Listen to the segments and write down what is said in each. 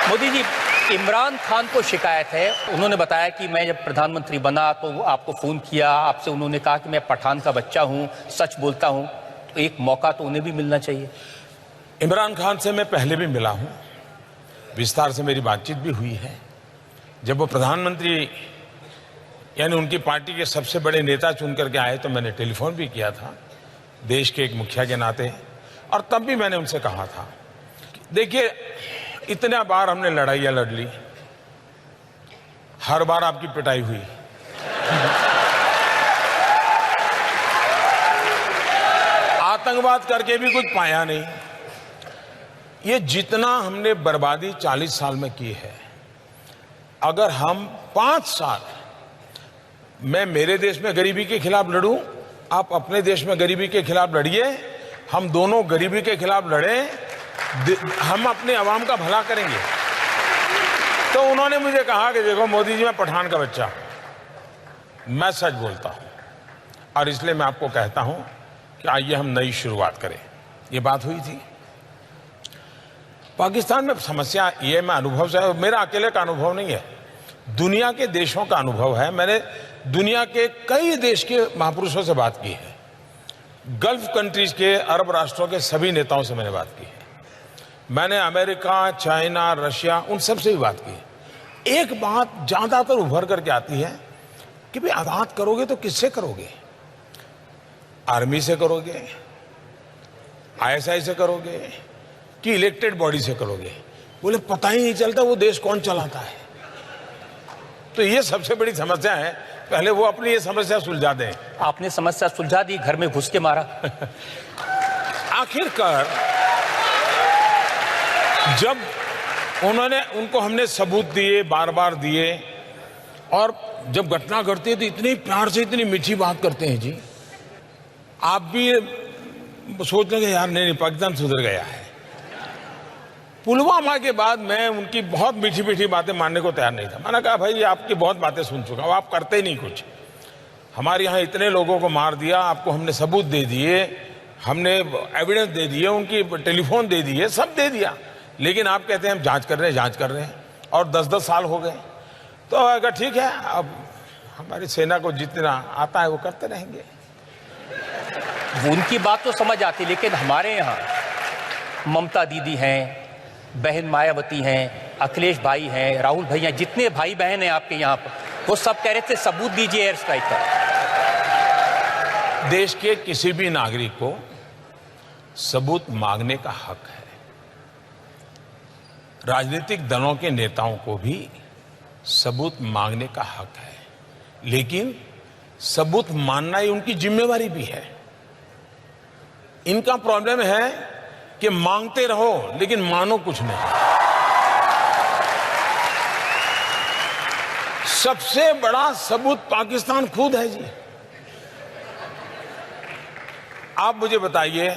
मोदी जी, इमरान खान को शिकायत है, उन्होंने बताया कि मैं जब प्रधानमंत्री बना तो आपको फ़ोन किया, आपसे उन्होंने कहा कि मैं पठान का बच्चा हूं, सच बोलता हूं, तो एक मौका तो उन्हें भी मिलना चाहिए। इमरान खान से मैं पहले भी मिला हूं, विस्तार से मेरी बातचीत भी हुई है। जब वो प्रधानमंत्री यानी उनकी पार्टी के सबसे बड़े नेता चुन करके आए तो मैंने टेलीफोन भी किया था, देश के एक मुखिया के नाते, और तब भी मैंने उनसे कहा था, देखिए इतना बार हमने लड़ाइयां लड़ ली, हर बार आपकी पिटाई हुई। आतंकवाद करके भी कुछ पाया नहीं। ये जितना हमने बर्बादी 40 साल में की है, अगर हम 5 साल मैं मेरे देश में गरीबी के खिलाफ लड़ूं, आप अपने देश में गरीबी के खिलाफ लड़िए, हम दोनों गरीबी के खिलाफ लड़ें, हम अपने अवाम का भला करेंगे। तो उन्होंने मुझे कहा कि देखो मोदी जी, मैं पठान का बच्चा हूं, मैं सच बोलता हूं, और इसलिए मैं आपको कहता हूं कि आइए हम नई शुरुआत करें। ये बात हुई थी। पाकिस्तान में समस्या ये मैं अनुभव से, मेरा अकेले का अनुभव नहीं है, दुनिया के देशों का अनुभव है। मैंने दुनिया के कई देश के महापुरुषों से बात की है, गल्फ कंट्रीज के, अरब राष्ट्रों के सभी नेताओं से मैंने बात की है, मैंने अमेरिका, चाइना, रशिया, उन सब से भी बात की है। एक बात ज्यादातर उभर करके आती है कि भाई आज़ाद करोगे तो किससे करोगे? आर्मी से करोगे, आईएसआई से करोगे, कि इलेक्टेड बॉडी से करोगे? बोले पता ही नहीं चलता वो देश कौन चलाता है। तो ये सबसे बड़ी समस्या है, पहले वो अपनी ये समस्या सुलझा दें। आपने समस्या सुलझा दी, घर में घुस के मारा। आखिरकार जब उनको हमने सबूत दिए, बार बार दिए, और जब घटना घटती है तो इतनी प्यार से, इतनी मीठी बात करते हैं जी, आप भी सोच लेंगे यार नहीं पाकिस्तान सुधर गया है। पुलवामा के बाद मैं उनकी बहुत मीठी मीठी बातें मानने को तैयार नहीं था। मैंने कहा भाई आपकी बहुत बातें सुन चुका हूं, आप करते ही नहीं कुछ। हमारे यहाँ इतने लोगों को मार दिया, आपको हमने सबूत दे दिए, हमने एविडेंस दे दिए, उनकी टेलीफोन दे दिए, सब दे दिया, लेकिन आप कहते हैं हम जांच कर रहे हैं, और 10-10 साल हो गए। तो अगर ठीक है, अब हमारी सेना को जितना आता है वो करते रहेंगे। उनकी बात तो समझ आती, लेकिन हमारे यहाँ ममता दीदी हैं, बहन मायावती हैं, अखिलेश भाई हैं, राहुल भाई हैं, जितने भाई बहन हैं आपके यहाँ पर, वो सब कह रहे थे सबूत दीजिए एयर स्ट्राइक का। देश के किसी भी नागरिक को सबूत मांगने का हक है। राजनीतिक दलों के नेताओं को भी सबूत मांगने का हक है, लेकिन सबूत मानना ही उनकी जिम्मेवारी भी है। इनका प्रॉब्लम है कि मांगते रहो लेकिन मानो कुछ नहीं। सबसे बड़ा सबूत पाकिस्तान खुद है जी। आप मुझे बताइए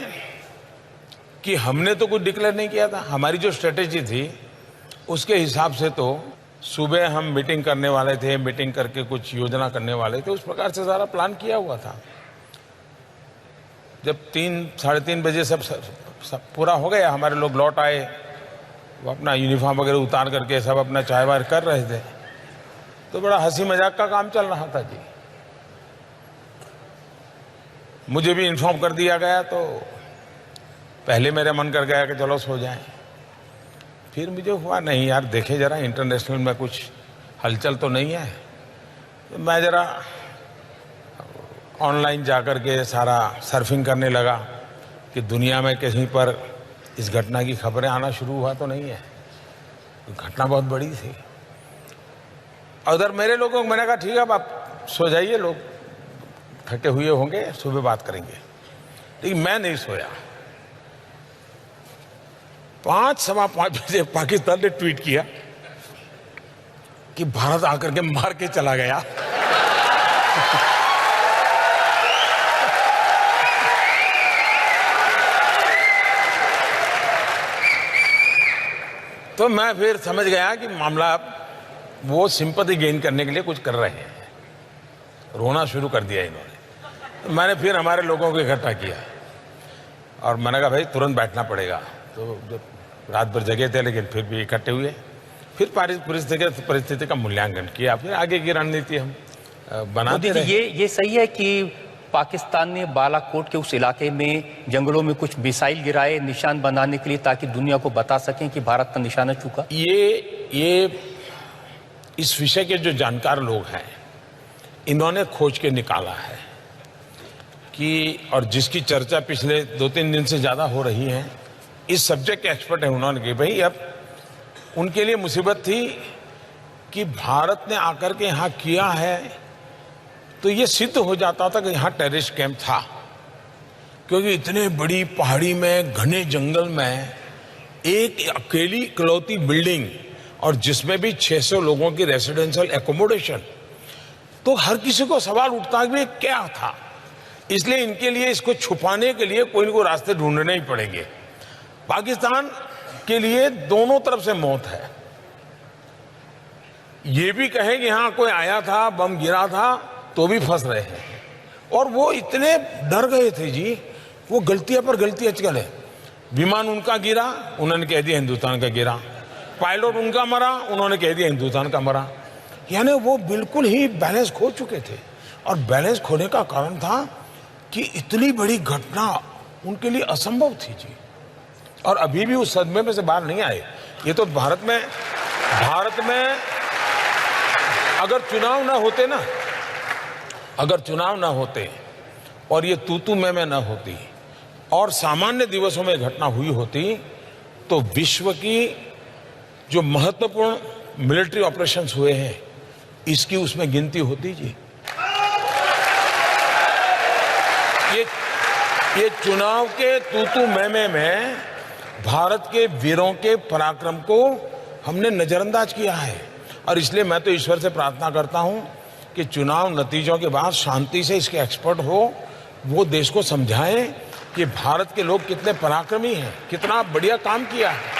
कि हमने तो कुछ डिक्लेयर नहीं किया था। हमारी जो स्ट्रेटेजी थी उसके हिसाब से तो सुबह हम मीटिंग करने वाले थे, मीटिंग करके कुछ योजना करने वाले थे, उस प्रकार से सारा प्लान किया हुआ था। जब 3-3:30 बजे सब पूरा हो गया, हमारे लोग लौट आए, वो अपना यूनिफॉर्म वगैरह उतार करके सब अपना चाय वाय कर रहे थे, तो बड़ा हंसी मजाक का काम चल रहा था जी। मुझे भी इन्फॉर्म कर दिया गया, तो पहले मेरा मन कर गया कि चलो सो जाएं। फिर मुझे हुआ नहीं यार, देखे जरा इंटरनेशनल में कुछ हलचल तो नहीं है। तो मैं जरा ऑनलाइन जाकर के सारा सर्फिंग करने लगा कि दुनिया में कहीं पर इस घटना की खबरें आना शुरू हुआ तो नहीं है। घटना बहुत बड़ी थी। उधर मेरे लोगों को मैंने कहा ठीक है अब आप सो जाइए, लोग थके हुए होंगे, सुबह बात करेंगे। लेकिन मैं नहीं सोया। 5-5:15 बजे पाकिस्तान ने ट्वीट किया कि भारत आकर के मार के चला गया। तो मैं फिर समझ गया कि मामला वो सिंपैथी गेन करने के लिए कुछ कर रहे हैं। रोना शुरू कर दिया इन्होंने। तो मैंने फिर हमारे लोगों को इकट्ठा किया और मैंने कहा भाई तुरंत बैठना पड़ेगा। तो जब रात भर जगे थे लेकिन फिर भी इकट्ठे हुए फिर परिस्थिति का मूल्यांकन किया, फिर आगे की रणनीति हम बनाते रहे। ये सही है कि पाकिस्तान ने बालाकोट के उस इलाके में जंगलों में कुछ मिसाइल गिराए निशान बनाने के लिए, ताकि दुनिया को बता सकें कि भारत का निशाना चूका? ये इस विषय के जो जानकार लोग हैं इन्होंने खोज के निकाला है कि, और जिसकी चर्चा पिछले 2-3 दिन से ज्यादा हो रही है, इस सब्जेक्ट के एक्सपर्ट हैं, उन्होंने कहा भाई अब उनके लिए मुसीबत थी कि भारत ने आकर के यहाँ किया है तो ये सिद्ध हो जाता था कि यहाँ टेररिस्ट कैंप था, क्योंकि इतने बड़ी पहाड़ी में घने जंगल में एक अकेली इकलौती बिल्डिंग और जिसमें भी 600 लोगों की रेसिडेंशियल एकोमोडेशन, तो हर किसी को सवाल उठता है कि क्या था। इसलिए इनके लिए इसको छुपाने के लिए कोई न कोई रास्ते ढूंढने ही पड़ेंगे। पाकिस्तान के लिए दोनों तरफ से मौत है। ये भी कहे कि यहां कोई आया था, बम गिरा था, तो भी फंस रहे हैं। और वो इतने डर गए थे जी, वो गलतियां पर गलतियां चले। विमान उनका गिरा, उन्होंने कह दिया हिंदुस्तान का गिरा। पायलट उनका मरा, उन्होंने कह दिया हिंदुस्तान का मरा। यानी वो बिल्कुल ही बैलेंस खो चुके थे। और बैलेंस खोने का कारण था कि इतनी बड़ी घटना उनके लिए असंभव थी जी, और अभी भी उस सदमे में से बाहर नहीं आए। ये तो भारत में अगर चुनाव ना होते ना, अगर चुनाव ना होते और ये तू मैं ना होती और सामान्य दिवसों में घटना हुई होती, तो विश्व की जो महत्वपूर्ण मिलिट्री ऑपरेशंस हुए हैं इसकी उसमें गिनती होती जी। ये चुनाव के तू मैं में भारत के वीरों के पराक्रम को हमने नजरअंदाज किया है। और इसलिए मैं तो ईश्वर से प्रार्थना करता हूं कि चुनाव नतीजों के बाद शांति से इसके एक्सपर्ट हो, वो देश को समझाएं कि भारत के लोग कितने पराक्रमी हैं, कितना बढ़िया काम किया है।